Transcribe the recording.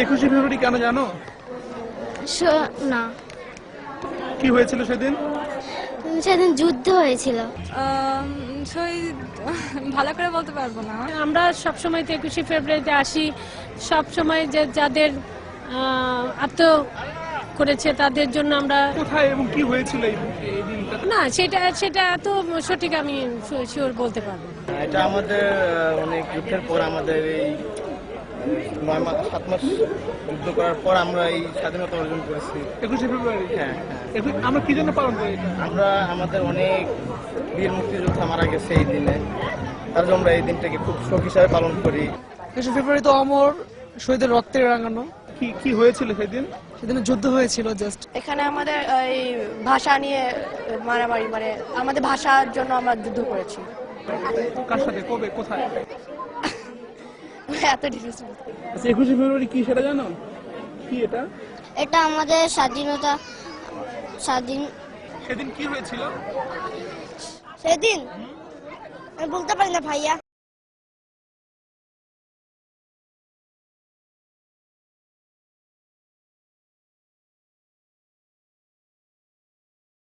21শে ফেব্রুয়ারি কেন জানো? না, কি হয়েছিল সেদিন? সেদিন যুদ্ধ হয়েছিল। ভালো করে বলতে পারবো না। আমরা সবসময় 21শে ফেব্রুয়ারিতে আসি, সবসময় যে যাদের আত্ম করেছে তাদের জন্য আমরা। কোথায় এবং কি হয়েছিল এই দিনটা? না, সেটা এত সঠিক আমি শিওর বলতে পারবো না। এটা আমাদের অনেক যুদ্ধের পর, আমাদের এই 7 মাস যুদ্ধ করার পর আমরা এই স্বাধীনতা অর্জন করেছি। 21শে ফেব্রুয়ারি? হ্যাঁ, আমরা কি জন্য পালন করি এটা? আমরা আমাদের অনেক বীর মুক্তিযোদ্ধা মারা গেছে এই দিনে, তার জন্য আমরা এই দিনটাকে খুব শোক হিসাবে পালন করি। 21শে ফেব্রুয়ারি তো অমর শহীদের রক্তে রাঙানো। কি হয়েছিল সেদিন? সেদিন যুদ্ধ হয়েছিল জাস্ট। এখানে আমাদের এই ভাষা নিয়ে মারামারি, মানে আমাদের ভাষার জন্য আমরা যুদ্ধ করেছি। কার সাথে, কবে, কোথায়? এত ডিটেইলস। 21শে ফেব্রুয়ারি কি সেটা জানো? কি এটা? এটা আমাদের সেদিন কি হয়েছিল? সেদিন আমি বলতে পারি না ভাইয়া।